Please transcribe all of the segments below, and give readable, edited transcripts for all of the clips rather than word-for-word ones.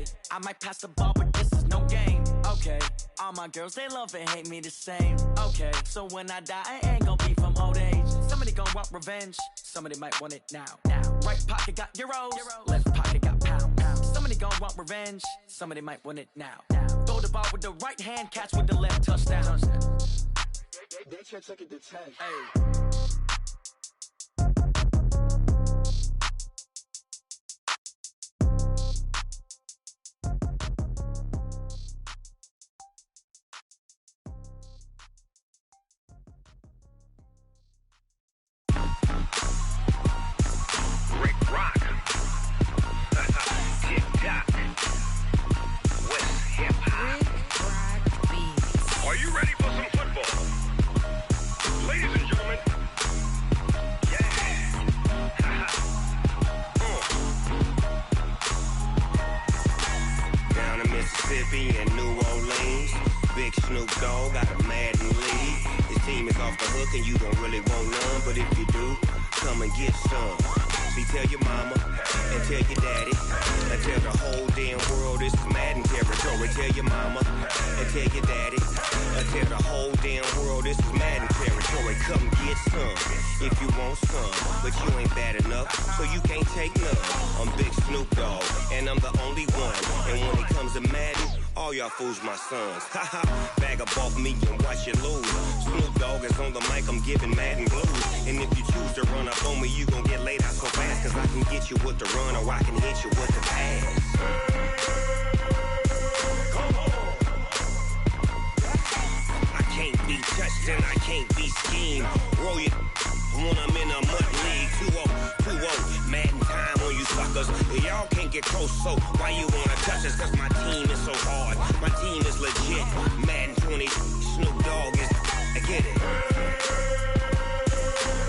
Okay, I might pass the ball, but this is no game. Okay, all my girls, they love and hate me the same. Okay, so when I die, I ain't gon' be from old age. Somebody gon' want revenge, somebody might want it now. Right pocket got euros, left pocket got pound. Somebody gon' want revenge, somebody might want it now. Throw the ball with the right hand, catch with the left, touchdown. They can't take it to 10. Hey. Are you ready for some football? Ladies and gentlemen, yeah. Down in Mississippi and New Orleans, Big Snoop Dogg got a Madden lead. His team is off the hook and you don't really want none, but if you do, come and get some. See, tell your mama and tell your daddy and tell the whole damn world this is Madden territory. Tell your mama and tell your daddy and tell the whole damn world this is Madden territory. Come get some if you want some, but you ain't bad enough, so you can't take none. I'm Big Snoop Dogg and I'm the only one, and when it comes to Madden, all y'all fools my sons. Haha, bag up off me and watch you lose. Snoop Dogg is on the mic, I'm giving Madden blues. And if you choose to run up on me, you gon' get laid out so fast, cause I can get you with the run or I can hit you with the pass. Come on. I can't be touched and I can't be schemed. Roll you when I'm in a mud league. 2-0, 2-0, Madden time on you suckers. Y'all can't get close, so why you wanna touch us? Cause my team is so hard, my team is legit. Madden 20, Snoop Dogg is, I get it.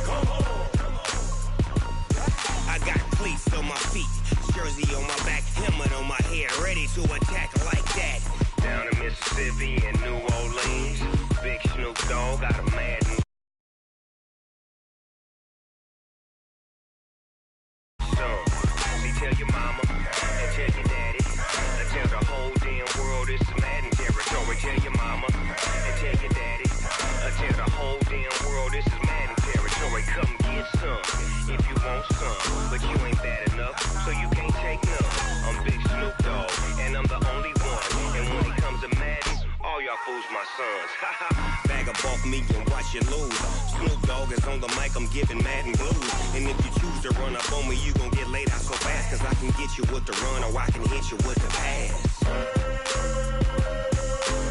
Come on. I got cleats on my feet, jersey on my back, helmet on my head, ready to attack like that. Down in Mississippi and New Orleans, Big Snoop Dogg got a Madden. Tell your mama and tell your daddy and tell the whole damn world this is Madden territory. Tell your mama and tell your daddy and tell the whole damn world this is Madden territory. Come get some if you want some, but you ain't bad enough, so you can't take none. I'm Big Snoop Dogg and I'm the only one, and when it comes to Madden, all y'all fools my sons. Bag up off me and watch you lose. Snoop Dogg is on the mic, I'm giving Madden blues. And if you choose to run up on me, you gon' get laid out so fast, cause I can get you with the run or I can hit you with the pass.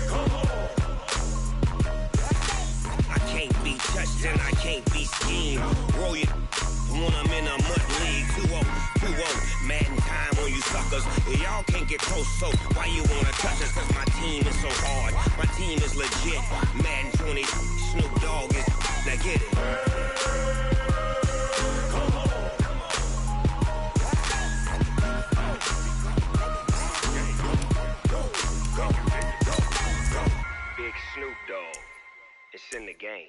Come on. I can't be touched and I can't be schemed. Roll you when I'm in a mud league. 2-0, 2-0, Madden time on you suckers. Y'all can't get close, so why you wanna touch us? Cause my team is so hard, my team is legit. Madden 20, Snoop Dogg is, now get it. Come on. Go. Big Snoop Dogg, it's in the game.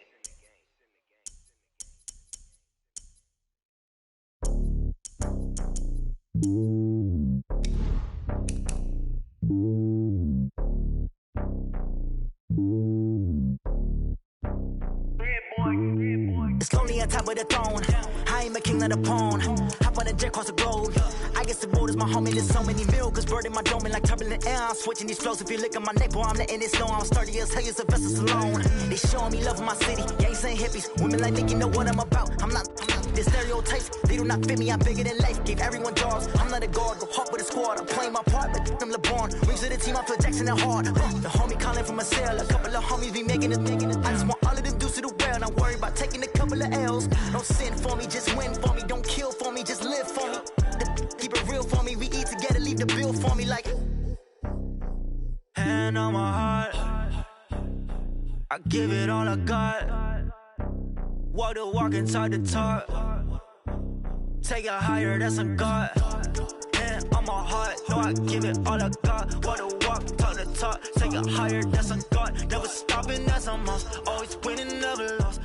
It's lonely on top of the throne. I ain't a king, not a pawn. Hop on a jet across the globe. I guess the world is my home and there's so many milk. Bird in my dome and like turbulent air. I'm switching these flows. If you look at my neck, boy, I'm letting it snow. I'm sturdy as hell, as a vessel alone. They showing me love in my city. Gangs ain't hippies. Women like Nicky know what I'm about. I'm not the stereotypes. They do not fit me. I'm bigger than life. Gave everyone jobs. I'm not a guard. Go hard with a squad. I'm playing my part, but I'm LeBron. Rings to the team. I feel Jackson and hard. The homie calling from a cell. A couple of homies be making it. I just want all of them dudes to do well. Not worry about taking a couple of L's. Don't sin for me, just win for me. Don't kill for me, just live for me. Keep it real for me. We eat together, leave the bill for me like. Hand on my heart, I give it all I got. Walk the walk and talk the talk. Take it higher, that's a God. Hand on my heart, no, I give it all I got. Walk the walk, talk the talk. Take it higher, that's a God. Never stopping, that's a must. Always winning, never lost.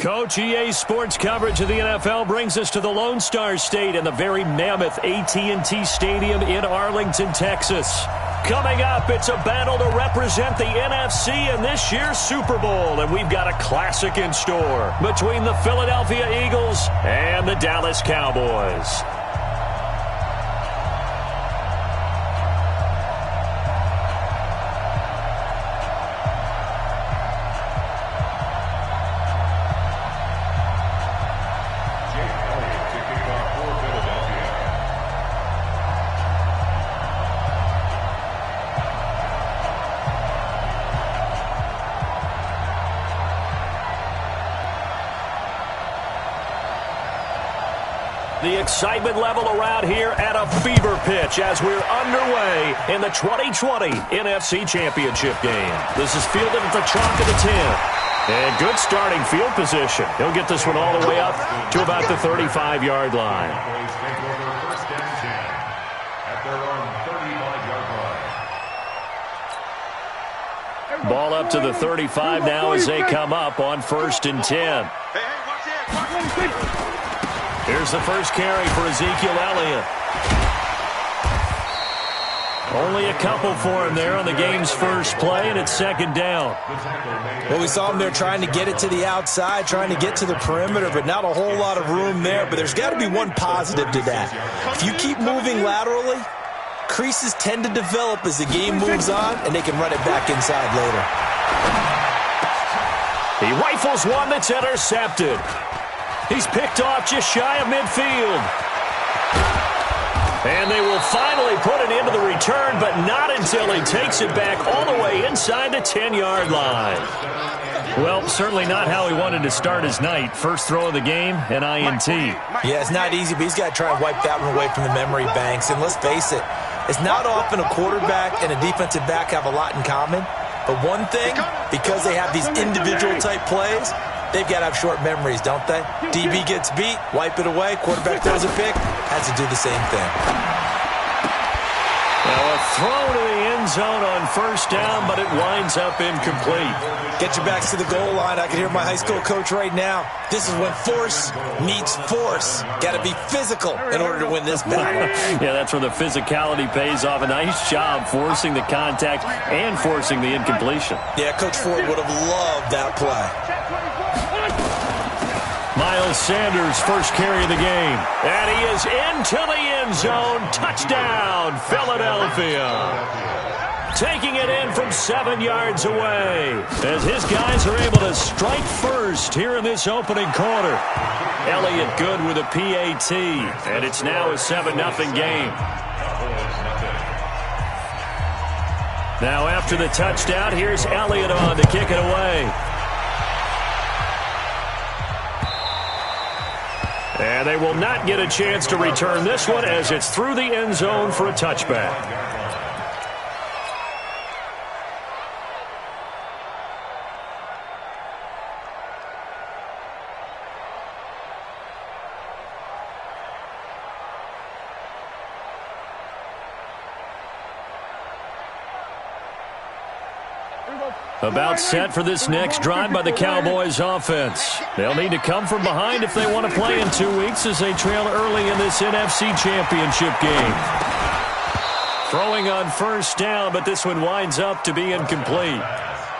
Coach, EA Sports coverage of the NFL brings us to the Lone Star State and the very mammoth AT&T Stadium in Arlington, Texas. Coming up, it's a battle to represent the NFC in this year's Super Bowl, and we've got a classic in store between the Philadelphia Eagles and the Dallas Cowboys. The excitement level around here at a fever pitch as we're underway in the 2020 NFC Championship game. This is fielded at the chalk of the 10. And good starting field position. He'll get this one all the way up to about the 35-yard line. Ball up to the 35 now as they come up on 1st and 10. Here's the first carry for Ezekiel Elliott. Only a couple for him there on the game's first play, and it's 2nd down. Well, we saw him there trying to get it to the outside, trying to get to the perimeter, but not a whole lot of room there. But there's got to be one positive to that. If you keep moving laterally, creases tend to develop as the game moves on, and they can run it back inside later. He rifles one that's intercepted. He's picked off just shy of midfield. And they will finally put it into the return, but not until he takes it back all the way inside the 10-yard line. Well, certainly not how he wanted to start his night. First throw of the game, an INT. Yeah, it's not easy, but he's got to try and wipe that one away from the memory banks. And let's face it, it's not often a quarterback and a defensive back have a lot in common. But one thing, because they have these individual-type plays, they've got to have short memories, don't they? DB gets beat, wipe it away, quarterback throws a pick, has to do the same thing. Now a throw to the end zone on 1st down, but it winds up incomplete. Get your backs to the goal line. I can hear my high school coach right now. This is when force meets force. Got to be physical in order to win this battle. Yeah, that's where the physicality pays off. A nice job forcing the contact and forcing the incompletion. Yeah, Coach Ford would have loved that play. Miles Sanders, first carry of the game. And he is into the end zone. Touchdown, Philadelphia. Taking it in from 7 yards away as his guys are able to strike first here in this opening quarter. Elliott good with a PAT, and it's now a 7-0 game. Now after the touchdown, here's Elliott on to kick it away. And they will not get a chance to return this one as it's through the end zone for a touchback. About set for this next drive by the Cowboys offense. They'll need to come from behind if they want to play in 2 weeks as they trail early in this NFC Championship game. Throwing on 1st down, but this one winds up to be incomplete.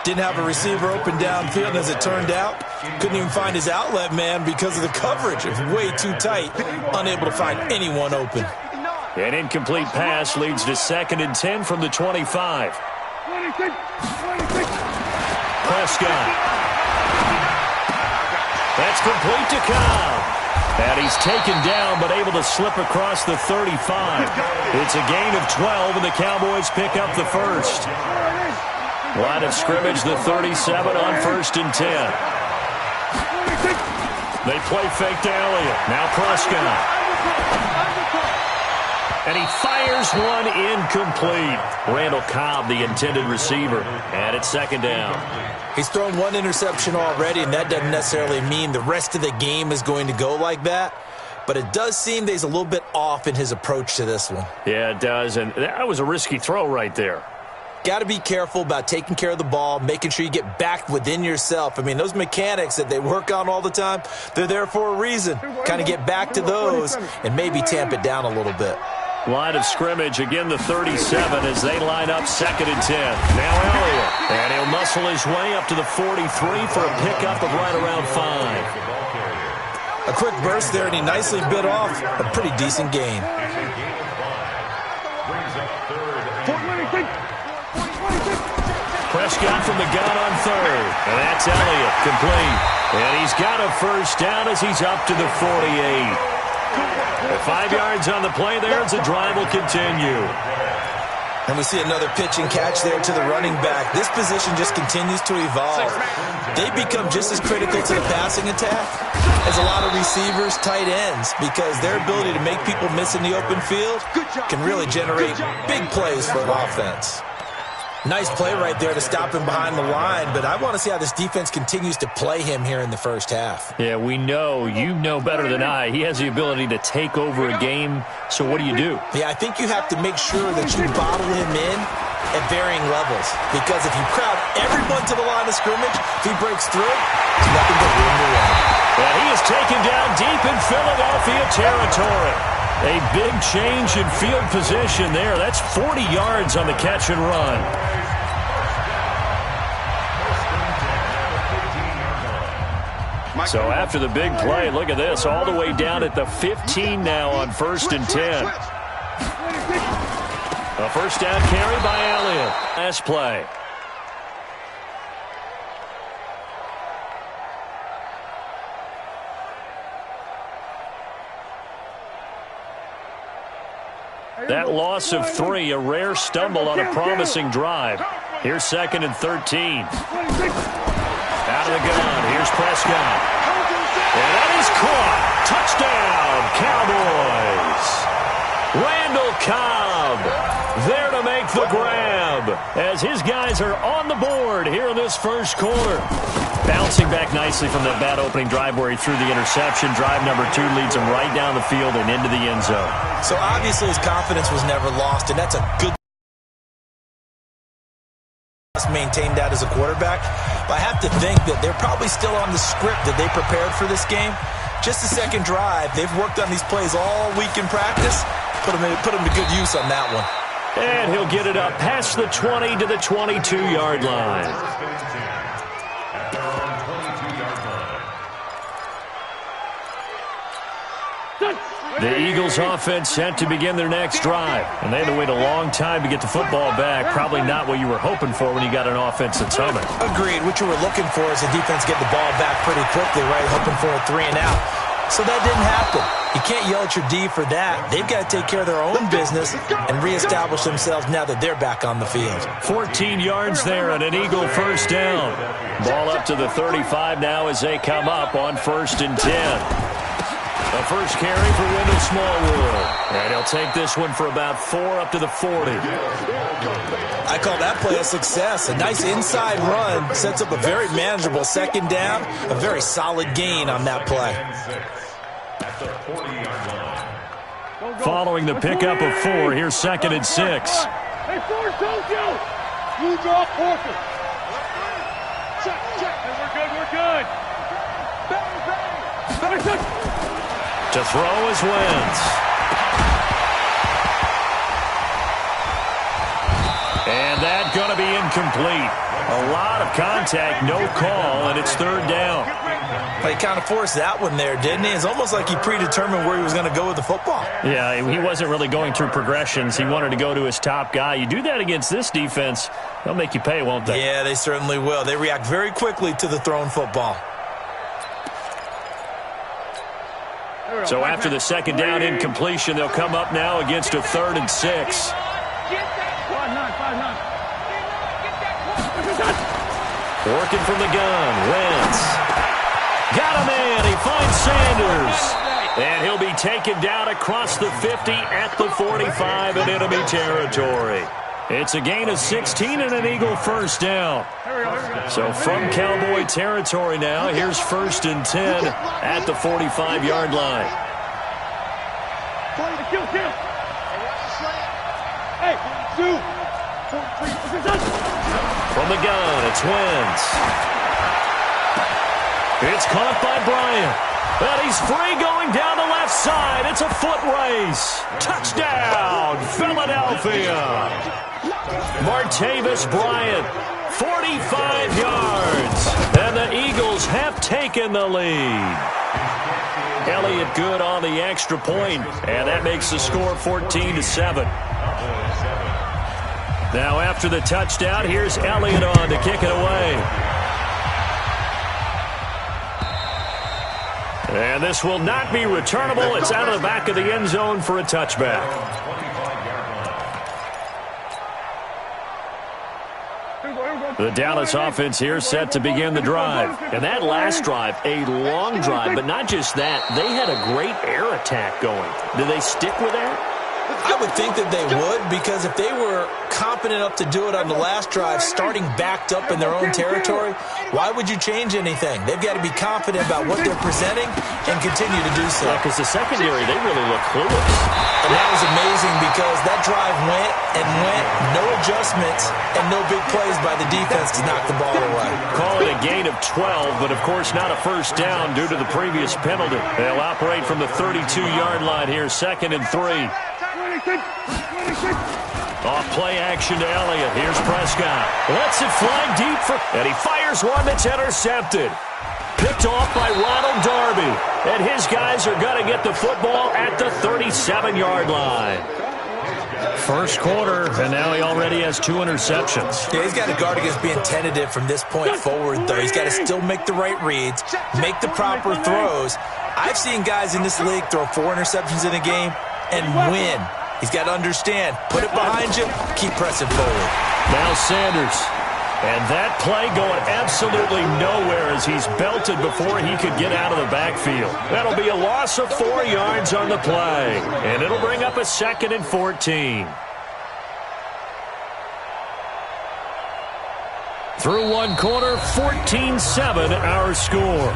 Didn't have a receiver open downfield, and as it turned out, couldn't even find his outlet man because of the coverage. It was way too tight, unable to find anyone open. An incomplete pass leads to 2nd and 10 from the 25. Prescott. That's complete to Cobb. And he's taken down but able to slip across the 35. It's a gain of 12 and the Cowboys pick up the first. Line of scrimmage, the 37 on 1st and 10. They play fake to Elliott. Now Prescott. And he fires one incomplete. Randall Cobb, the intended receiver. And it's 2nd down. He's thrown one interception already, and that doesn't necessarily mean the rest of the game is going to go like that. But it does seem that he's a little bit off in his approach to this one. Yeah, it does. And that was a risky throw right there. got to be careful about taking care of the ball, making sure you get back within yourself. I mean, those mechanics that they work on all the time, they're there for a reason. Kind of get back to those and maybe tamp it down a little bit. Line of scrimmage, again the 37 as they line up 2nd and 10. Now Elliott, and he'll muscle his way up to the 43 for a pickup of right around 5. A quick burst there, and he nicely bit off a pretty decent gain. Prescott from the gun on 3rd, and that's Elliott, complete. And he's got a first down as he's up to the 48. 5 yards on the play there as the drive will continue. And we see another pitch and catch there to the running back. This position just continues to evolve. They become just as critical to the passing attack as a lot of receivers, tight ends, because their ability to make people miss in the open field can really generate big plays for an offense. Nice play right there to stop him behind the line, but I want to see how this defense continues to play him here in the first half. Yeah, we know. You know better than I. He has the ability to take over a game, so what do you do? Yeah, I think you have to make sure that you bottle him in at varying levels, because if you crowd everyone to the line of scrimmage, if he breaks through, there's nothing but room to run. Well, he is taken down deep in Philadelphia territory. A big change in field position there. That's 40 yards on the catch and run. So after the big play, look at this, all the way down at the 15 now on 1st and 10. A first down carry by Elliott. Last play. That loss of 3, a rare stumble on a promising drive. Here's 2nd and 13. Out of the gun, here's Prescott. And that is caught. Touchdown, Cowboys. Randall Cobb there to make the grab as his guys are on the board here in this first quarter. Bouncing back nicely from that bad opening drive where he threw the interception. Drive number 2 leads him right down the field and into the end zone. So obviously his confidence was never lost, and that's a good maintain that as a quarterback. But I have to think that they're probably still on the script that they prepared for this game. Just the second drive. They've worked on these plays all week in practice. Put them to good use on that one. And he'll get it up past the 20 to the 22-yard line. The Eagles offense set to begin their next drive. And they had to wait a long time to get the football back. Probably not what you were hoping for when you got an offense that's humming. Agreed. What you were looking for is the defense get the ball back pretty quickly, right? Hoping for a 3 and out. So that didn't happen. You can't yell at your D for that. They've got to take care of their own business and reestablish themselves now that they're back on the field. 14 yards there and an Eagle first down. Ball up to the 35 now as they come up on 1st and 10. The first carry for Wendell Smallwood. And he'll take this one for about 4 up to the 40. I call that play a success. A nice inside run sets up a very manageable 2nd down. A very solid gain on that play. Following the pickup of 4, here's 2nd and 6. Hey, Forrest, don't you! You drop Parker. Check. Hey, we're good. Bang. To throw is Wentz. And that's going to be incomplete. A lot of contact, no call, and it's 3rd down. He kind of forced that one there, didn't he? It's almost like he predetermined where he was going to go with the football. Yeah, he wasn't really going through progressions. He wanted to go to his top guy. You do that against this defense, they'll make you pay, won't they? Yeah, they certainly will. They react very quickly to the thrown football. So after the 2nd down incompletion, they'll come up now against a 3rd and 6. Working from the gun, Wentz. Got him in. He finds Sanders. And he'll be taken down across the 50 at the 45 in enemy territory. It's a gain of 16 and an Eagle first down. So from Cowboy territory now, here's 1st and 10 at the 45-yard line. Hey, 2. From the gun, it's Wentz. It's caught by Bryant. And he's free going down the left side. It's a foot race. Touchdown, Philadelphia. Martavis Bryant, 45 yards. And the Eagles have taken the lead. Elliott good on the extra point, and that makes the score 14-7. Now after the touchdown, here's Elliott on to kick it away. And this will not be returnable. It's out of the back of the end zone for a touchback. The Dallas offense here set to begin the drive. And that last drive, a long drive, but not just that. They had a great air attack going. Do they stick with that? I would think that they would, because if they were competent enough to do it on the last drive, starting backed up in their own territory, why would you change anything? They've got to be confident about what they're presenting and continue to do so. Because the secondary, they really look clueless. And that was amazing because that drive went and went, no adjustments and no big plays by the defense to knock the ball away. Call it a gain of 12, but of course not a first down due to the previous penalty. They'll operate from the 32-yard line here, 2nd and 3. Off play action to Elliott. Here's Prescott. Lets it fly deep and he fires one that's intercepted. Picked off by Ronald Darby. And his guys are going to get the football at the 37-yard line. First quarter, and now he already has 2 interceptions. Yeah, he's got to guard against being tentative from this point forward, though. He's got to still make the right reads, make the proper throws. I've seen guys in this league throw 4 interceptions in a game and win. He's got to understand, put it behind you, keep pressing forward. Now Sanders. And that play going absolutely nowhere as he's belted before he could get out of the backfield. That'll be a loss of 4 yards on the play. And it'll bring up a 2nd and 14. Through one quarter, 14-7 our score.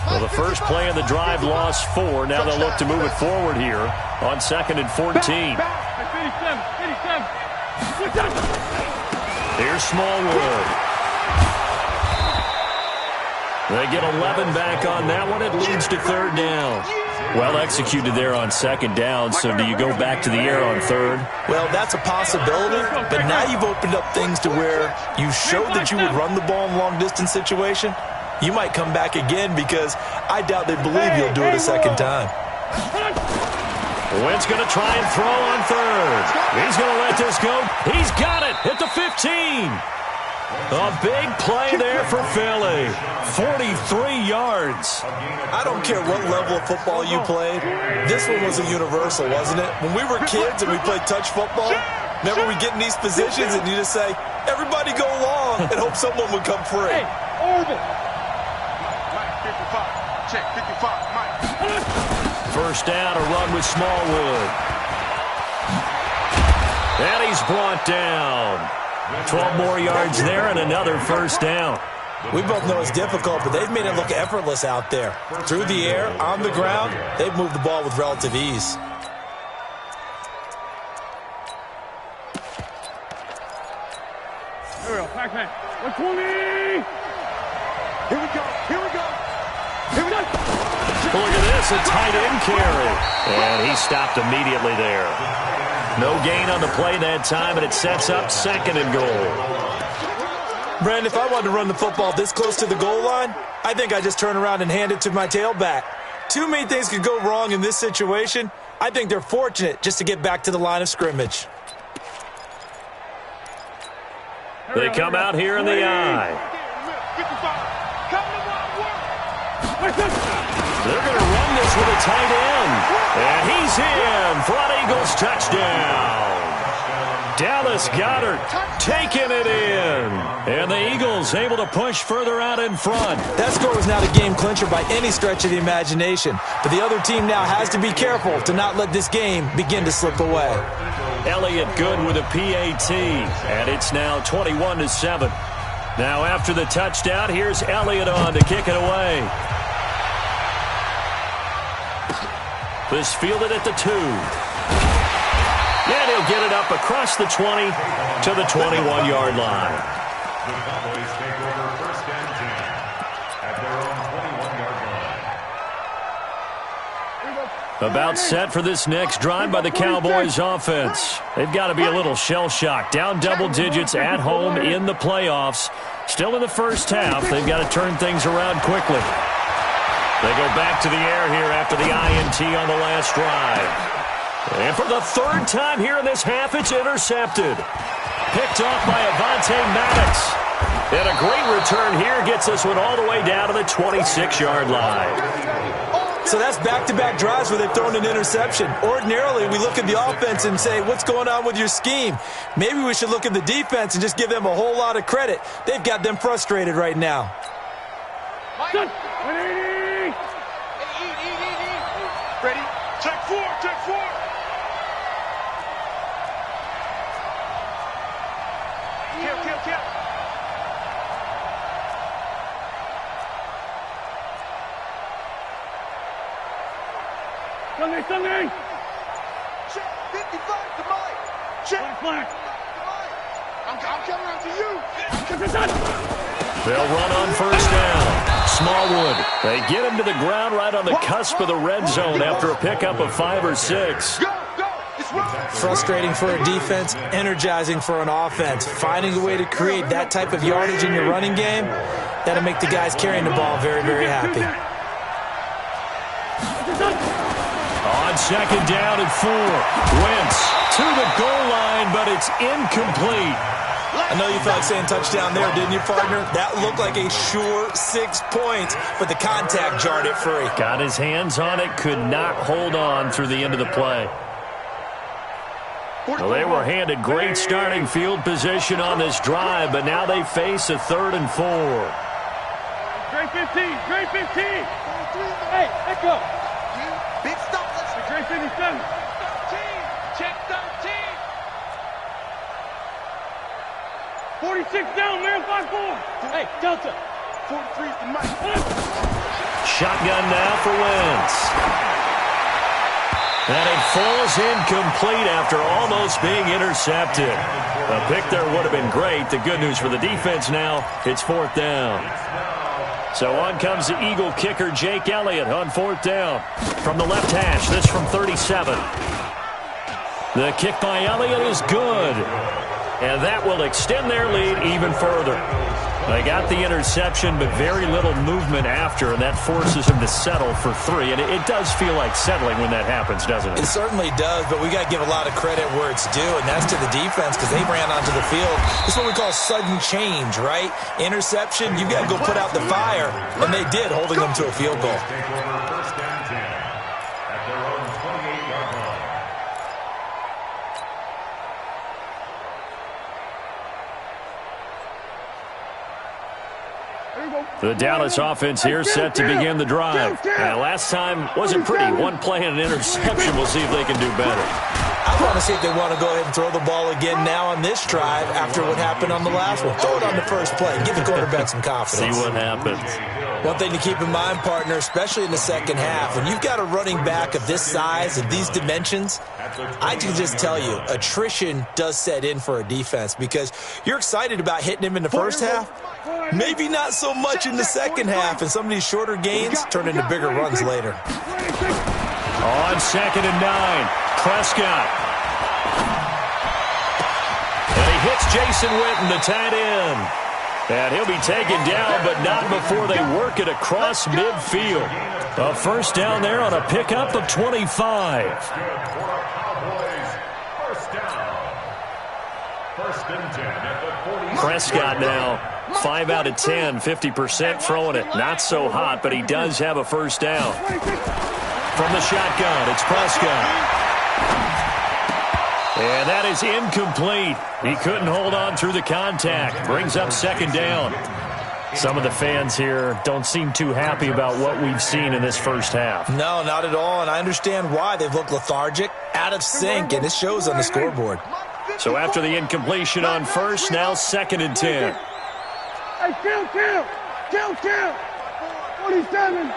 Well, the first play of the drive lost 4. Now they'll look to move it forward here on 2nd and 14. Here's Smallwood. They get 11 back on that one. It leads to 3rd down. Well executed there on 2nd down, so do you go back to the air on 3rd? Well, that's a possibility, but now you've opened up things to where you showed that you would run the ball in long-distance situation. You might come back again because I doubt they believe you'll do it a 2nd time. Wentz going to try and throw on 3rd. He's going to let this go. He's got it at the 15. A big play there for Philly. 43 yards. I don't care what level of football you played. This one was a universal, wasn't it? When we were kids and we played touch football, remember we get in these positions and you just say, everybody go long and hope someone would come free. Hey, Orville. Check 55, Mike. First down, a run with Smallwood. And he's brought down. 12 more yards there and another first down. We both know it's difficult, but they've made it look effortless out there. Through the air, on the ground, they've moved the ball with relative ease. Here we go, Pac-Man. 120. Here we go, here we go. Here we go. Look at this, a tight end carry. And he stopped immediately there. No gain on the play that time, and it sets up 2nd and goal. Brandon, if I wanted to run the football this close to the goal line, I think I just turn around and hand it to my tailback. Too many things could go wrong in this situation. I think they're fortunate just to get back to the line of scrimmage. They come out here in the eye. They're going to run this with a tight end. And he's in for an Eagles touchdown. Dallas Goedert taking it in. And the Eagles able to push further out in front. That score was not a game clincher by any stretch of the imagination. But the other team now has to be careful to not let this game begin to slip away. Elliott good with a PAT, and it's now 21-7. Now after the touchdown, here's Elliott on to kick it away. This fielded at the 2. And he'll get it up across the 20 to the 21-yard line. The Cowboys take over 1st and 10 at their own 21-yard line. About set for this next drive by the Cowboys offense. They've got to be a little shell-shocked. Down double digits at home in the playoffs. Still in the first half. They've got to turn things around quickly. They go back to the air here after the INT on the last drive. And for the 3rd time here in this half, it's intercepted. Picked off by Avonte Maddox. And a great return here gets this one all the way down to the 26-yard line. So that's back-to-back drives where they've thrown an interception. Ordinarily, we look at the offense and say, what's going on with your scheme? Maybe we should look at the defense and just give them a whole lot of credit. They've got them frustrated right now. Ready? Check 4, check 4. Kill. Sunday. Check 55 to Mike. Check. Flag. I'm coming on to you. They'll run on 1st down. Smallwood. They get him to the ground right on the cusp of the red zone after a pickup of 5 or 6. Go. Frustrating for a defense, energizing for an offense. Finding a way to create that type of yardage in your running game, that'll make the guys carrying the ball very, very happy. On 2nd down and 4. Wentz to the goal line, but it's incomplete. I know you felt like saying touchdown there, didn't you, partner? That looked like a sure 6 points, but the contact jarred it free. Got his hands on it, could not hold on through the end of the play. Well, they were handed great starting field position on this drive, but now they face a 3rd and 4. Great 15. Hey, let go. Big stop. Great 57. 13. Check 13. 46 down, man. 5-4. Hey, Delta. 43 is the mic. Shotgun now for Wentz. And it falls incomplete after almost being intercepted. A pick there would have been great. The good news for the defense now, it's 4th down. So on comes the Eagle kicker, Jake Elliott, on 4th down. From the left hash, this from 37. The kick by Elliott is good. And that will extend their lead even further. They got the interception, but very little movement after, and that forces them to settle for 3. And it does feel like settling when that happens, doesn't it? It certainly does, but we got to give a lot of credit where it's due, and that's to the defense because they ran onto the field. This is what we call sudden change, right? Interception, you've got to go put out the fire, and they did, holding them to a field goal. Take over 1st and 10 at their own 28-yard line. The Dallas offense here set to begin the drive. Last time wasn't pretty. One play and an interception. We'll see if they can do better. I want to see if they want to go ahead and throw the ball again now on this drive after what happened on the last one. Throw it on the first play. Give the quarterback some confidence. See what happens. One thing to keep in mind, partner, especially in the second half, when you've got a running back of this size, of these dimensions, I can just tell you, attrition does set in for a defense because you're excited about hitting him in the first half. Maybe not so much in the second half, and some of these shorter gains turn into bigger runs later. On 2nd and 9, Prescott. And he hits Jason Witten, the tight end. And he'll be taken down, but not before they work it across midfield. A 1st down there on a pickup of 25. Prescott now 5 out of 10, 50% throwing it. Not so hot, but he does have a 1st down. From the shotgun, it's Prescott. And that is incomplete. He couldn't hold on through the contact. Brings up 2nd down. Some of the fans here don't seem too happy about what we've seen in this first half. No, not at all, and I understand why. They've looked lethargic, out of sync, and it shows on the scoreboard. So after the incompletion on first, now 2nd and 10. Hey, kill! 47.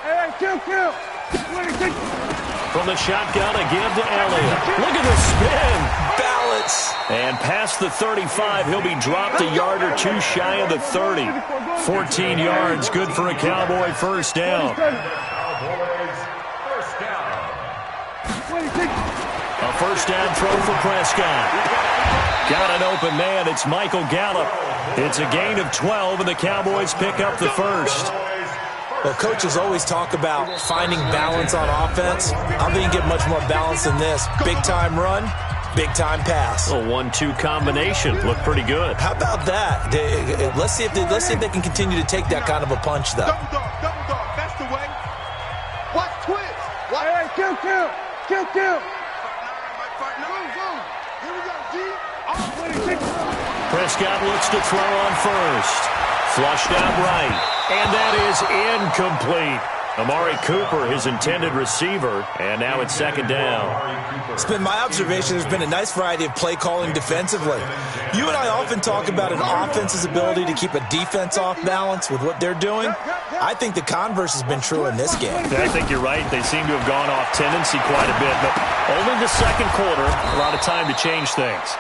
Hey, kill! 26. From the shotgun, a give to Elliott. Look at the spin. Balance. And past the 35, he'll be dropped a yard or two shy of the 30. 14 yards, good for a Cowboy first down. Cowboys first down. 26. A first down throw for Prescott. Got an open man. It's Michael Gallup. It's a gain of 12, and the Cowboys pick up the first. Well, coaches always talk about finding balance on offense. I don't think you get much more balance than this. Big-time run, big-time pass. A 1-2 combination. Looked pretty good. How about that? Let's see if they can continue to take that kind of a punch, though. Double dog. That's the way. Watch twist. Hey, kill! Here we go, G. 26. Prescott looks to throw on first. Flushed out right. And that is incomplete. Amari Cooper, his intended receiver, and now it's 2nd down. It's been my observation there's been a nice variety of play calling defensively. You and I often talk about an offense's ability to keep a defense off balance with what they're doing. I think the converse has been true in this game. I think you're right. They seem to have gone off tendency quite a bit, but only the 2nd quarter, a lot of time to change things.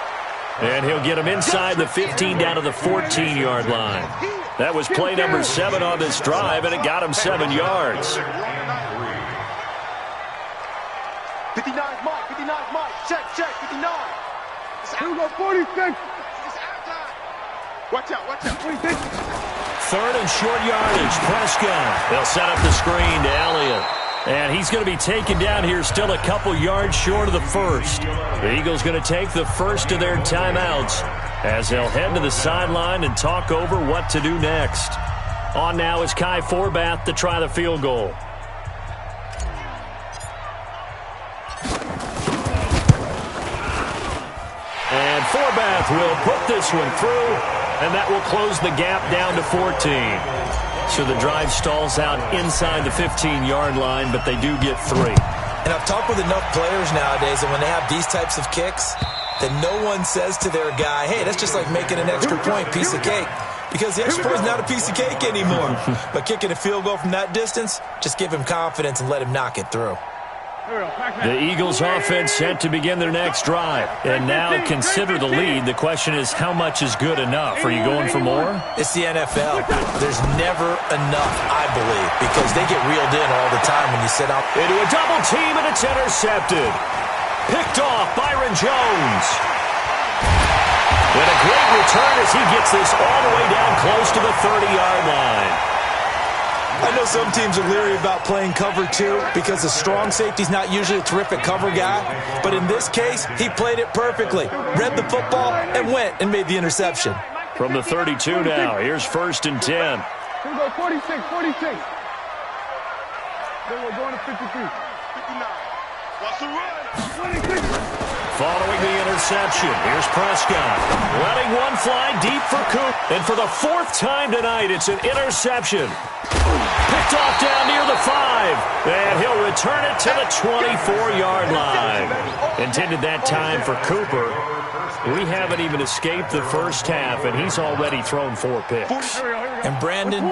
And he'll get him inside the 15 down to the 14-yard line. That was play number 7 on this drive, and it got him 7 yards. 59's Mike. Check, 59. Here we go, 46. Watch out. 26. 3rd and short yardage, Prescott. They'll set up the screen to Elliott. And he's going to be taken down here still a couple yards short of the first. The Eagles going to take the first of their timeouts as they'll head to the sideline and talk over what to do next. On now is Kai Forbath to try the field goal. And Forbath will put this one through, and that will close the gap down to 14. So the drive stalls out inside the 15-yard line, but they do get 3. And I've talked with enough players nowadays that when they have these types of kicks, that no one says to their guy, hey, that's just like making an extra point, piece of cake. Because the extra point is not a piece of cake anymore. But kicking a field goal from that distance, just give him confidence and let him knock it through. The Eagles offense set to begin their next drive. And now consider the lead. The question is, how much is good enough? Are you going for more? It's the NFL. There's never enough, I believe, because they get reeled in all the time when you sit out. Into a double team, and it's intercepted. Picked off Byron Jones. And a great return as he gets this all the way down close to the 30-yard line. I know some teams are leery about playing cover 2 because the strong safety's not usually a terrific cover guy. But in this case, he played it perfectly. Read the football and went and made the interception. From the 32 now, here's 1st and 10. Here we go, 46. Then we're going to 53. 59. Watch the run. 26. Following the interception, here's Prescott. Letting one fly deep for Coop. And for the 4th time tonight, it's an interception. Picked off down near the 5. And he'll return it to the 24-yard line. Intended that time for Cooper. We haven't even escaped the first half, and he's already thrown 4 picks. And Brandon,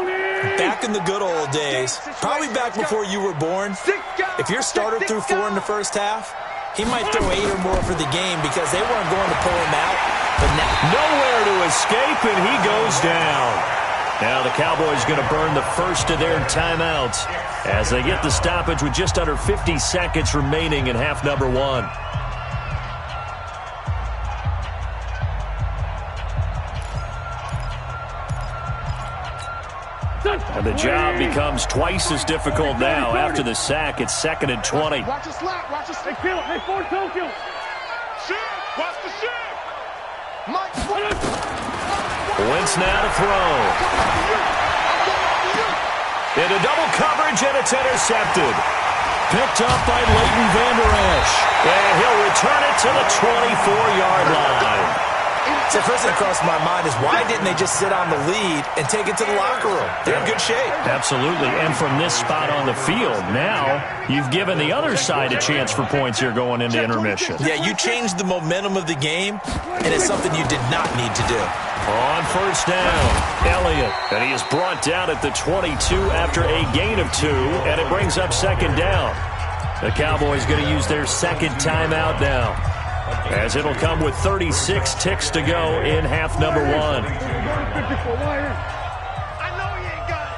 back in the good old days, probably back before you were born, if your starter threw 4 in the first half, he might throw 8 or more for the game because they weren't going to pull him out. But now, nowhere to escape, and he goes down. Now the Cowboys going to burn the first of their timeouts as they get the stoppage with just under 50 seconds remaining in half number 1. And the job becomes twice as difficult now after the sack. It's 2nd and 20. Watch the slap. They kill it. They force Tokyo. Shift. Watch the shift. Mike. Wentz now to throw. Into double coverage, and it's intercepted. Picked up by Leighton Vander Esch. And he'll return it to the 24-yard line. So the first thing that crossed my mind is why didn't they just sit on the lead and take it to the locker room? They're in good shape. Absolutely. And from this spot on the field, now you've given the other side a chance for points here going into intermission. Yeah, you changed the momentum of the game, and it's something you did not need to do. On first down, Elliott. And he is brought down at the 22 after a gain of 2, and it brings up second down. The Cowboys going to use their second timeout now, as it'll come with 36 ticks to go in half number 1. I know you ain't got it.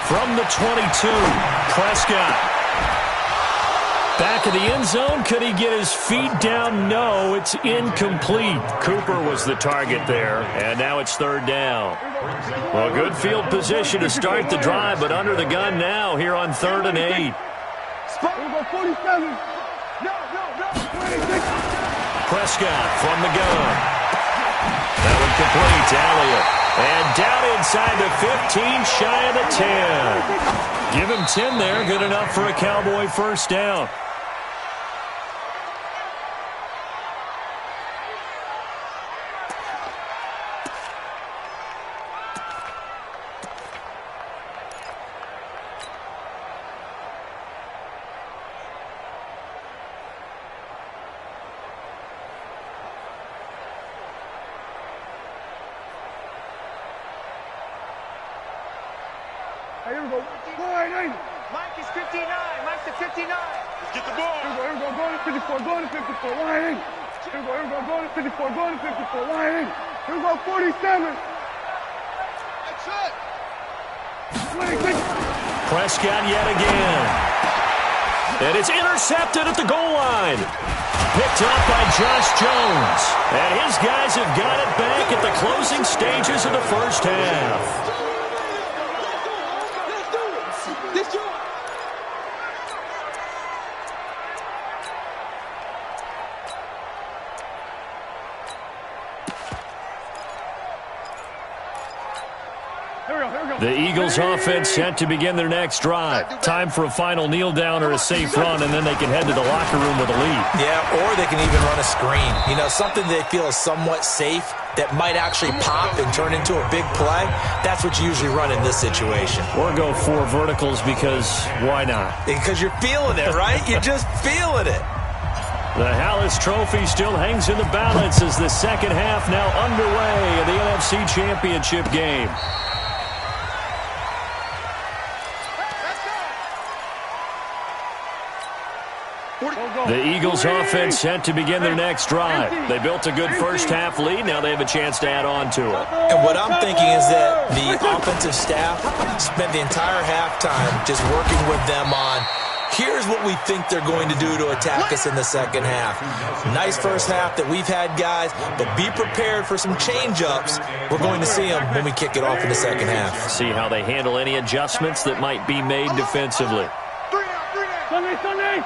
From the 22, Prescott. Back of the end zone. Could he get his feet down? No, it's incomplete. Cooper was the target there, and now it's third down. Well, good field position to start the drive, but under the gun now here on 3rd and 8. Prescott from the gun. That one complete to Elliott. And down inside the 15, shy of the 10. Give him 10 there. Good enough for a Cowboy first down. Here we go. Mike is 59. Mike's at 59. Let's get the ball. Here we go. Go to 54. Go to 54. Line in. Here we go. Here we go. Go to 54. Go to 54. Line in. Here we go. 47. That's it. 26. Prescott yet again. And it's intercepted at the goal line. Picked up by Josh Jones. And his guys have got it back at the closing stages of the first half. The Eagles offense set to begin their next drive. Time for a final kneel down or a safe run, and then they can head to the locker room with a lead. Yeah, or they can even run a screen. You know, something they feel is somewhat safe that might actually pop and turn into a big play. That's what you usually run in this situation. Or go 4 verticals because why not? Because you're feeling it, right? You're just feeling it. The Hallis Trophy still hangs in the balance as the second half now underway in the NFC Championship game. The Eagles offense set to begin their next drive. They built a good first half lead. Now they have a chance to add on to it. And what I'm thinking is that the offensive staff spent the entire halftime just working with them on, here's what we think they're going to do to attack us in the second half. Nice first half that we've had, guys, but be prepared for some change-ups. We're going to see them when we kick it off in the second half. See how they handle any adjustments that might be made defensively. Sunday.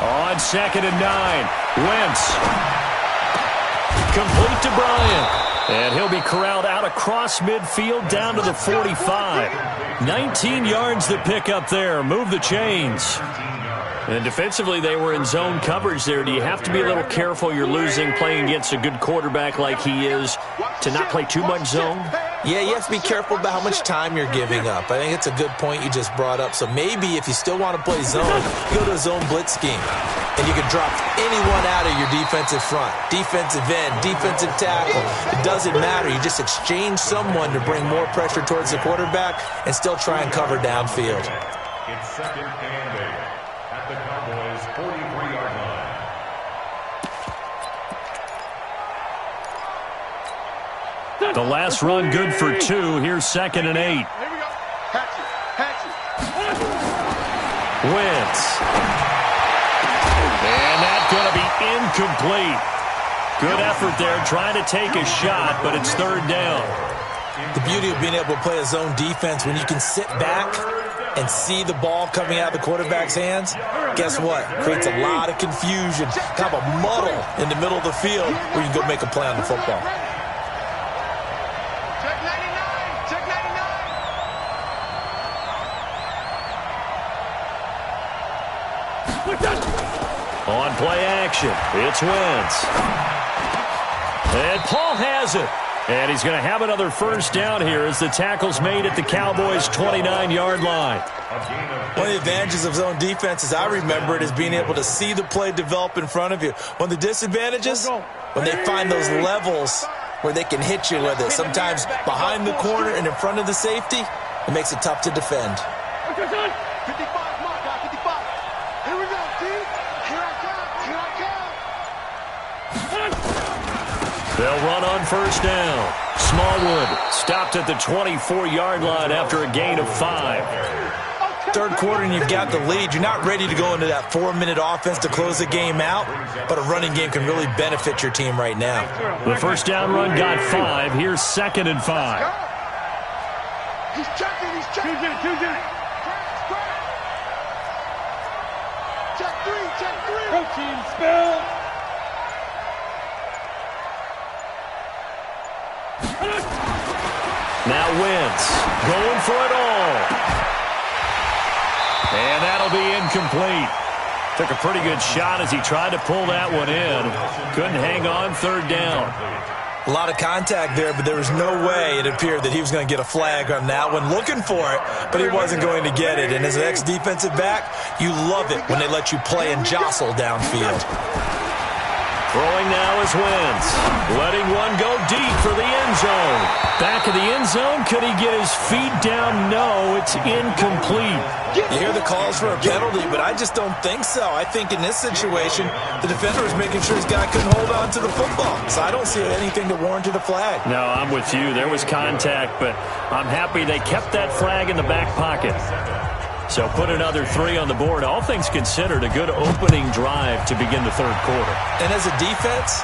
On 2nd and 9, Wentz. Complete to Bryant. And he'll be corralled out across midfield down to the 45. 19 yards to pick up there. Move the chains. And defensively, they were in zone coverage there. Do you have to be a little careful you're losing playing against a good quarterback like he is to not play too much zone? Yeah, you have to be careful about how much time you're giving up. I think it's a good point you just brought up. So maybe if you still want to play zone, go to a zone blitz scheme. And you can drop anyone out of your defensive front. Defensive end, defensive tackle. It doesn't matter. You just exchange someone to bring more pressure towards the quarterback and still try and cover downfield. It's 2nd and 8 at the Cowboys' 43-yard line. The last run good for 2. Here's 2nd and 8. Here we go. Hatchet. Wentz. And that's going to be incomplete. Good effort there trying to take a shot, but it's 3rd down. The beauty of being able to play a zone defense when you can sit back and see the ball coming out of the quarterback's hands, guess what? Creates a lot of confusion, kind of a muddle in the middle of the field where you can go make a play on the football. Check 99. On play action, it's Wentz. And Paul has it. And he's going to have another first down here as the tackle's made at the Cowboys' 29-yard line. One of the advantages of zone defense, as I remember it, is being able to see the play develop in front of you. One of the disadvantages, when they find those levels where they can hit you with it, sometimes behind the corner and in front of the safety, it makes it tough to defend. 55, mark out, 55. Here we go, team. Here I come. They'll run on first down. Smallwood stopped at the 24-yard line after a gain of 5. Third quarter and you've got the lead. You're not ready to go into that 4-minute offense to close the game out, but a running game can really benefit your team right now. The first down run got 5. Here's 2nd and 5. He's checking, he's checking. Check 3. Protein spell. Now Wentz going for it all. And that'll be incomplete. Took a pretty good shot as he tried to pull that one in. Couldn't hang on third down. A lot of contact there, but there was no way it appeared that he was going to get a flag on that one. Looking for it, but he wasn't going to get it. And as an ex-defensive back, you love it when they let you play and jostle downfield. Throwing now is Wentz. Letting one go deep for the end zone. Back of the end zone. Could he get his feet down? No, it's incomplete. You hear the calls for a penalty, but I just don't think so. I think in this situation, the defender was making sure his guy couldn't hold on to the football. So I don't see anything that warranted a flag. No, I'm with you. There was contact, but I'm happy they kept that flag in the back pocket. So put another 3 on the board. All things considered, a good opening drive to begin the third quarter. And as a defense,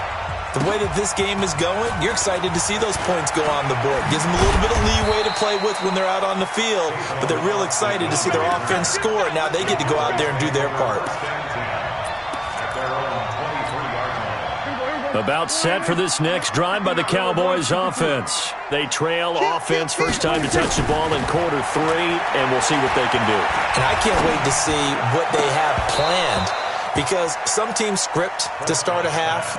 the way that this game is going, you're excited to see those points go on the board. Gives them a little bit of leeway to play with when they're out on the field, but they're real excited to see their offense score. Now they get to go out there and do their part. About set for this next drive by the Cowboys offense. They trail offense, first time to touch the ball in quarter 3, and we'll see what they can do. And I can't wait to see what they have planned, because some teams script to start a half.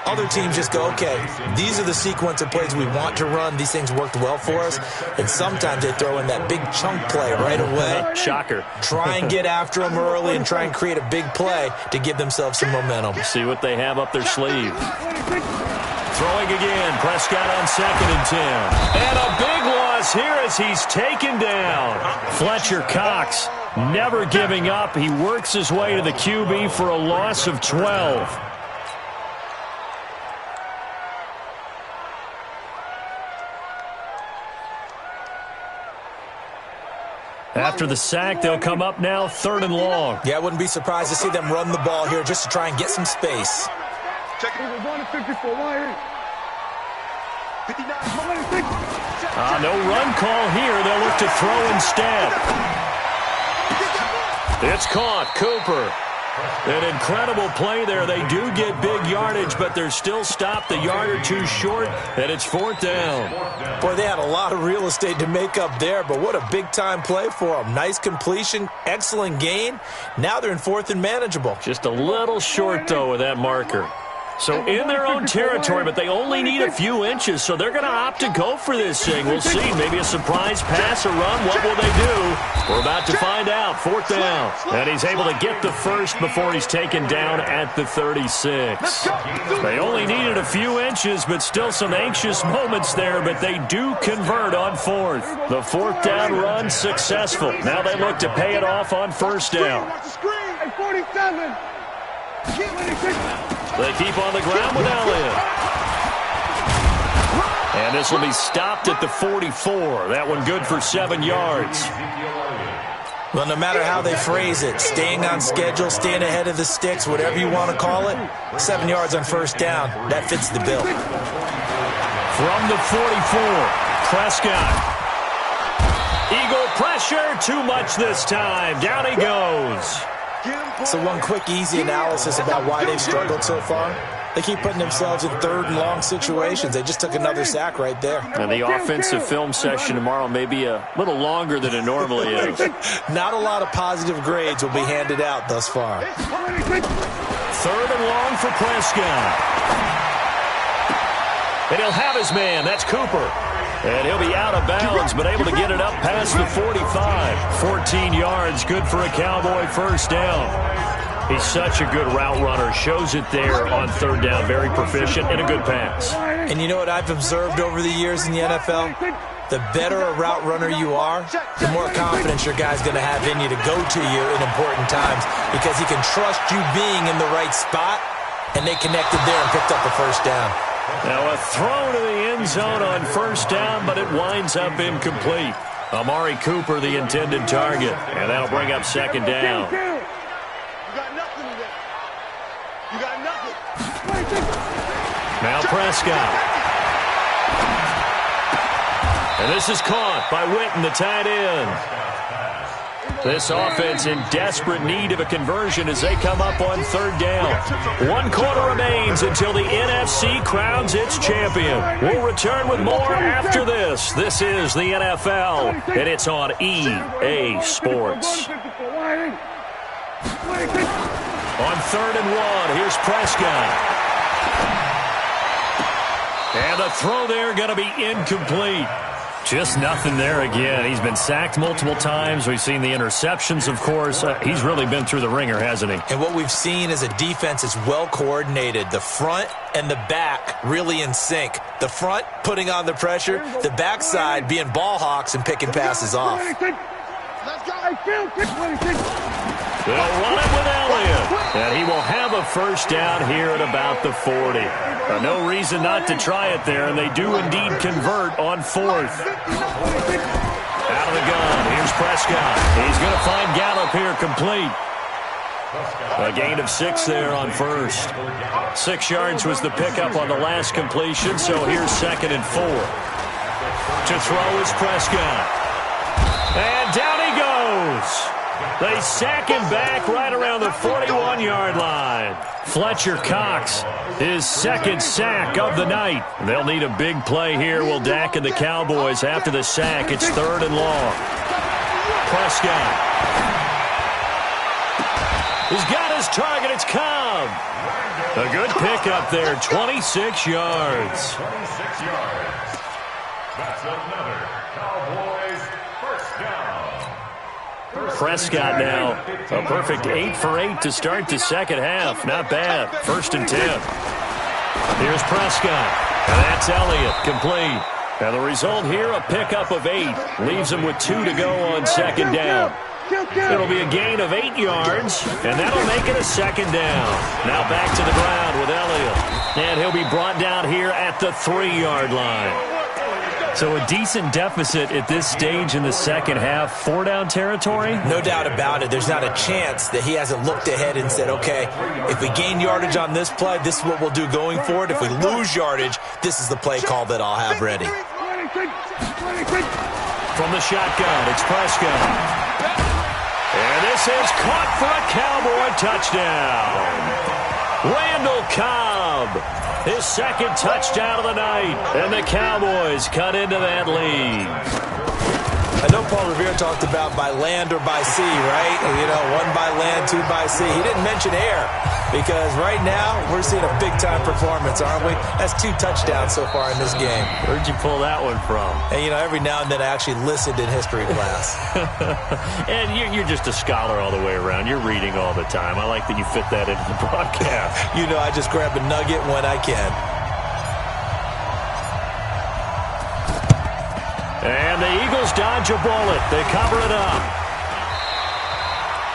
Other teams just go, okay, these are the sequence of plays we want to run. These things worked well for us. And sometimes they throw in that big chunk play right away. Shocker. Try and get after them early and try and create a big play to give themselves some momentum. See what they have up their sleeve. Throwing again. Prescott on 2nd and 10. And a big loss here as he's taken down. Fletcher Cox never giving up. He works his way to the QB for a loss of 12. After the sack, they'll come up now 3rd and long. Yeah, I wouldn't be surprised to see them run the ball here just to try and get some space. No run call here. They'll look to throw instead. It's caught. Cooper. An incredible play there. They do get big yardage, but they're still stopped a yard or 2 short, and it's 4th down. Boy, they had a lot of real estate to make up there, but what a big-time play for them. Nice completion, excellent gain. Now they're in 4th and manageable. Just a little short, though, with that marker. So in their own territory, but they only need a few inches, so they're going to opt to go for this thing. We'll see. Maybe a surprise pass or run. What will they do? We're about to find out. 4th down. And he's able to get the first before he's taken down at the 36. They only needed a few inches, but still some anxious moments there, but they do convert on 4th. The 4th down run successful. Now they look to pay it off on 1st down. 47. They keep on the ground with Elliott. And this will be stopped at the 44. That one good for 7 yards. Well, no matter how they phrase it, staying on schedule, staying ahead of the sticks, whatever you want to call it, 7 yards on 1st down, that fits the bill. From the 44, Prescott. Eagle pressure, too much this time. Down he goes. So one quick, easy analysis about why they've struggled so far. They keep putting themselves in third and long situations. They just took another sack right there. And the offensive film session tomorrow may be a little longer than it normally is. Not a lot of positive grades will be handed out thus far. Third and long for Prescott. And he'll have his man. That's Cooper. And he'll be out of bounds, but able to get it up past the 45. 14 yards, good for a Cowboy first down. He's such a good route runner. Shows it there on third down. Very proficient and a good pass. And you know what I've observed over the years in the NFL? The better a route runner you are, the more confidence your guy's going to have in you to go to you in important times because he can trust you being in the right spot, and they connected there and picked up the first down. Now a throw to the end zone on first down, but it winds up incomplete. Amari Cooper, the intended target, and that'll bring up second down. Now Prescott. And this is caught by Witten, the tight end. This offense in desperate need of a conversion as they come up on third down. 1 quarter remains until the NFC crowns its champion. We'll return with more after this. This is the NFL, and it's on EA Sports. On third and 1, here's Prescott. And the throw there going to be incomplete. Just nothing there again. He's been sacked multiple times. We've seen the interceptions, of course. He's really been through the ringer, hasn't he? And what we've seen is a defense is well coordinated. The front and the back really in sync. The front putting on the pressure. The backside being ball hawks and picking passes off. They'll run it with Elliott. And he will have a first down here at about the 40. No reason not to try it there, and they do indeed convert on fourth. Out of the gun, here's Prescott. He's going to find Gallup here complete. A gain of 6 there on first. 6 yards was the pickup on the last completion, so here's second and 4. To throw is Prescott. And down he goes. They sack him back right around the 41-yard line. Fletcher Cox, his second sack of the night. They'll need a big play here. Will Dak and the Cowboys after the sack. It's third and long. Prescott. He's got his target. It's Cobb. A good pickup there. 26 yards. 26 yards. That's another Cowboys first down. Prescott now, a perfect 8 for 8 to start the second half. Not bad. First and 10. Here's Prescott. And that's Elliott, complete. And the result here, a pickup of 8. Leaves him with 2 to go on second down. It'll be a gain of 8 yards, and that'll make it a second down. Now back to the ground with Elliott. And he'll be brought down here at the 3-yard line. So a decent deficit at this stage in the second half. 4-down territory? No doubt about it. There's not a chance that he hasn't looked ahead and said, okay, if we gain yardage on this play, this is what we'll do going forward. If we lose yardage, this is the play call that I'll have ready. From the shotgun, it's Prescott. And this is caught for a Cowboy touchdown. Randall Cobb. His second touchdown of the night, and the Cowboys cut into that lead. I know Paul Revere talked about by land or by sea, right? You know, 1 by land, 2 by sea. He didn't mention air because right now we're seeing a big-time performance, aren't we? That's 2 touchdowns so far in this game. Where'd you pull that one from? And, you know, every now and then I actually listened in history class. And you're just a scholar all the way around. You're reading all the time. I like that you fit that into the broadcast. You know, I just grab a nugget when I can. And the Eagles dodge a bullet. They cover it up.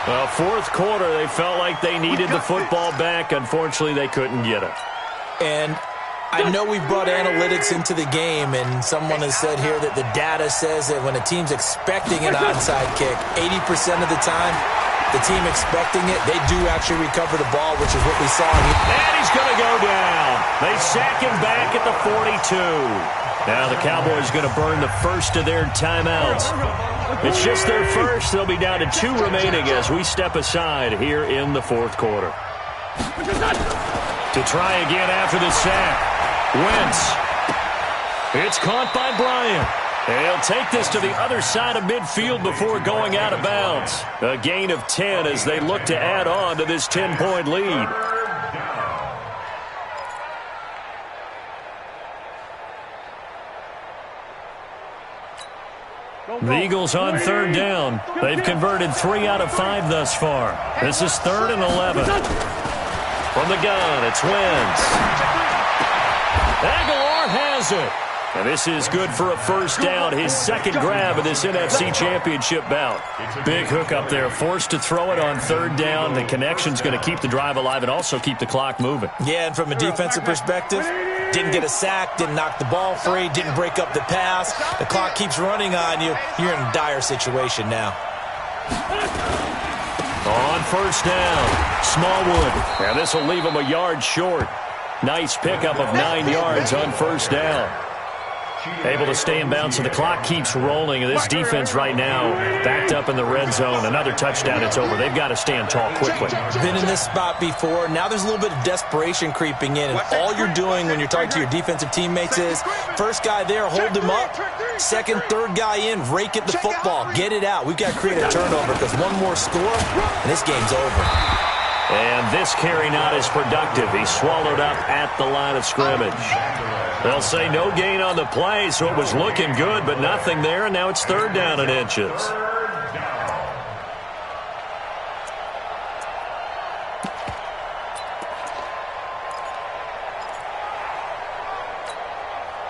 Well, fourth quarter, they felt like they needed the football back. Unfortunately, they couldn't get it. And I know we brought analytics into the game, and someone has said here that the data says that when a team's expecting an onside kick, 80% of the time, the team expecting it, they do actually recover the ball, which is what we saw here. And he's going to go down. They sack him back at the 42. Now the Cowboys going to burn the first of their timeouts. It's just their first. They'll be down to 2 remaining as we step aside here in the fourth quarter. To try again after the sack. Wentz. It's caught by Bryant. He'll take this to the other side of midfield before going out of bounds. A gain of 10 as they look to add on to this 10-point lead. The Eagles on third down. They've converted 3 out of 5 thus far. This is 3rd and 11. From the gun, it's Wentz. Aguilar has it. And this is good for a first down, his second grab of this NFC Championship bout. Big hook up there, forced to throw it on third down. The connection's going to keep the drive alive and also keep the clock moving. Yeah, and from a defensive perspective, didn't get a sack, didn't knock the ball free, didn't break up the pass. The clock keeps running on you. You're in a dire situation now. On first down, Smallwood. And this will leave him a yard short. Nice pickup of 9 yards on first down. Able to stay in bounds, so the clock keeps rolling. And this defense right now backed up in the red zone. Another touchdown, it's over. They've got to stand tall quickly. Been in this spot before. Now there's a little bit of desperation creeping in. And all you're doing when you're talking to your defensive teammates is, first guy there, hold him up. Second, third guy in, rake at the football. Get it out. We've got to create a turnover because one more score, and this game's over. And this carry not as productive. He's swallowed up at the line of scrimmage. They'll say no gain on the play, so it was looking good, but nothing there, and now it's 3rd down and inches.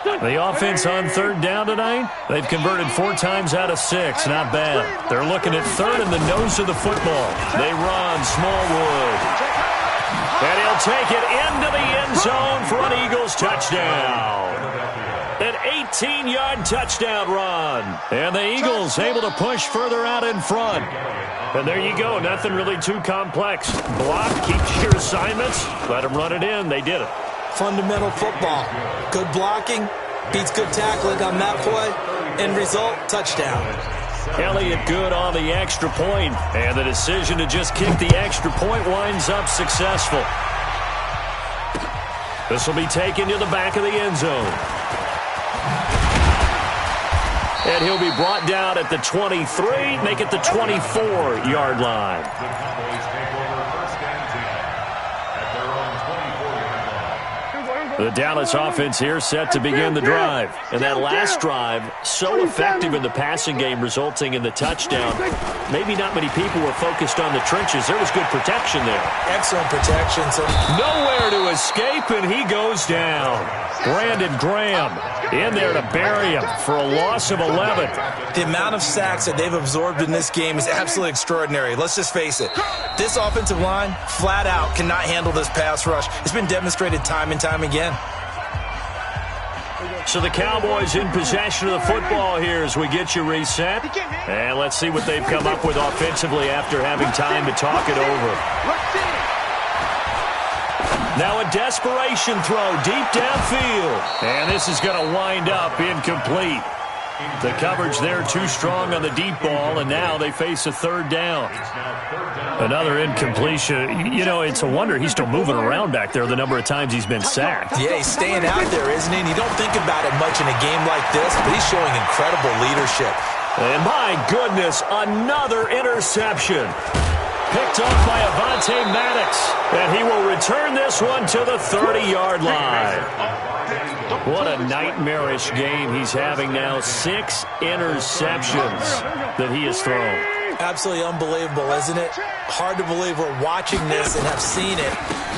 The offense on 3rd down tonight, they've converted 4 times out of 6. Not bad. They're looking at 3rd in the nose of the football. They run Smallwood. And he'll take it into the end zone for an Eagles touchdown. An 18-yard touchdown run. And the Eagles able to push further out in front. And there you go. Nothing really too complex. Block, keep your assignments. Let them run it in. They did it. Fundamental football. Good blocking beats good tackling on that play. End result, touchdown. Elliott good on the extra point, and the decision to just kick the extra point winds up successful. This will be taken to the back of the end zone. And he'll be brought down at the 23, make it the 24-yard line. The Cowboys take over 1st and 10 at their own 24-yard line. The Dallas offense here set to begin the drive. And that last drive, so effective in the passing game, resulting in the touchdown. Maybe not many people were focused on the trenches. There was good protection there. Excellent protection. So nowhere to escape, and he goes down. Brandon Graham in there to bury him for a loss of 11. The amount of sacks that they've absorbed in this game is absolutely extraordinary. Let's just face it. This offensive line, flat out, cannot handle this pass rush. It's been demonstrated time and time again. So the Cowboys in possession of the football here as we get you reset. And let's see what they've come up with offensively after having time to talk it over. Now a desperation throw deep downfield. And this is going to wind up incomplete. The coverage there too strong on the deep ball, and now they face a 3rd down. Another incompletion. You know, it's a wonder he's still moving around back there the number of times he's been sacked. Yeah, he's staying out there, isn't he? And you don't think about it much in a game like this, but he's showing incredible leadership. And my goodness, another interception. Picked off by Avonte Maddox. And he will return this one to the 30-yard line. What a nightmarish game he's having now. 6 interceptions that he has thrown. Absolutely unbelievable, isn't it? Hard to believe we're watching this and have seen it,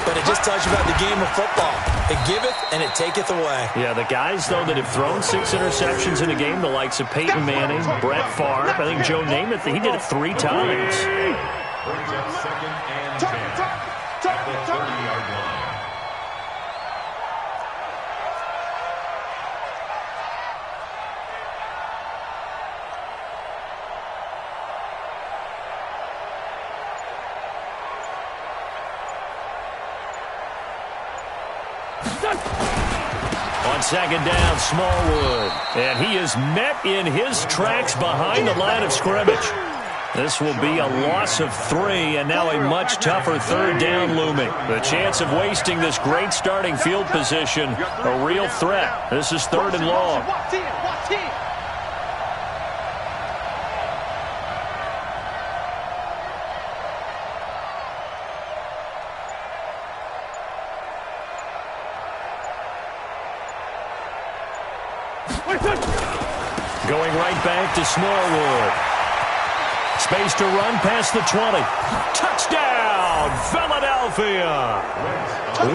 but it just tells you about the game of football. It giveth and it taketh away. Yeah, the guys, though, that have thrown 6 interceptions in a game, the likes of Peyton Manning, Brett Favre, I think Joe Namath, he did it 3 times. Brings up 2nd and 10 at the 30-yard line. On 2nd down, Smallwood. And he is met in his tracks behind the line of scrimmage. This will be a loss of 3, and now a much tougher third down looming. The chance of wasting this great starting field position, a real threat. This is 3rd and long. Going right back to Smallwood. Space to run past the 20. Touchdown, Philadelphia!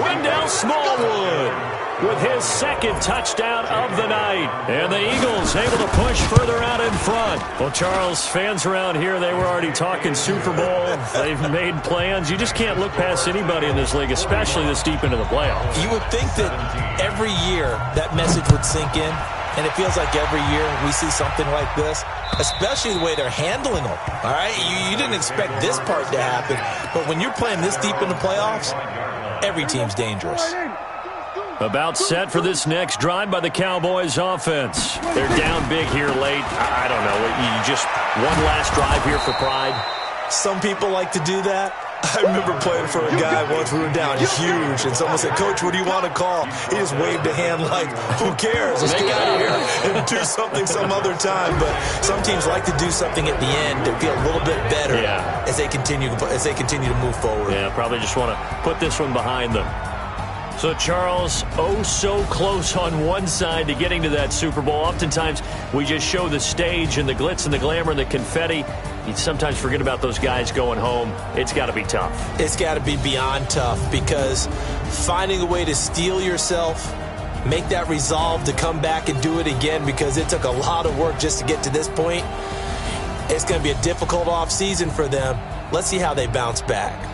Wendell Smallwood with his 2nd touchdown of the night. And the Eagles able to push further out in front. Well, Charles, fans around here, they were already talking Super Bowl. They've made plans. You just can't look past anybody in this league, especially this deep into the playoffs. You would think that every year that message would sink in. And it feels like every year we see something like this, especially the way they're handling them. All right, you didn't expect this part to happen, but when you're playing this deep in the playoffs, every team's dangerous. About set for this next drive by the Cowboys offense. They're down big here late. I don't know. You just one last drive here for pride. Some people like to do that. I remember playing for a guy once. We were down huge, and someone said, "Coach, what do you want to call?" He just waved a hand like, "Who cares? Let's get out of here and do something some other time." But some teams like to do something at the end to feel a little bit better as they continue to move forward. Yeah, probably just want to put this one behind them. So, Charles, so close on one side to getting to that Super Bowl. Oftentimes, we just show the stage and the glitz and the glamour and the confetti. You sometimes forget about those guys going home. It's got to be tough. It's got to be beyond tough, because finding a way to steel yourself, make that resolve to come back and do it again, because it took a lot of work just to get to this point. It's going to be a difficult offseason for them. Let's see how they bounce back.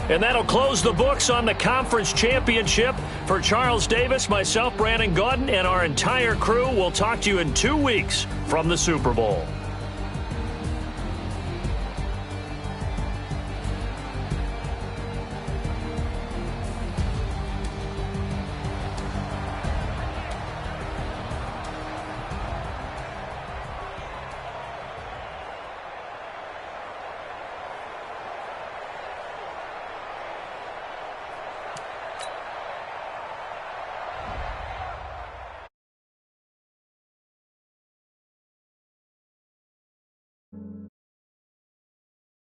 And that'll close the books on the conference championship. For Charles Davis, myself, Brandon Gaudin, and our entire crew, we'll talk to you in 2 weeks from the Super Bowl.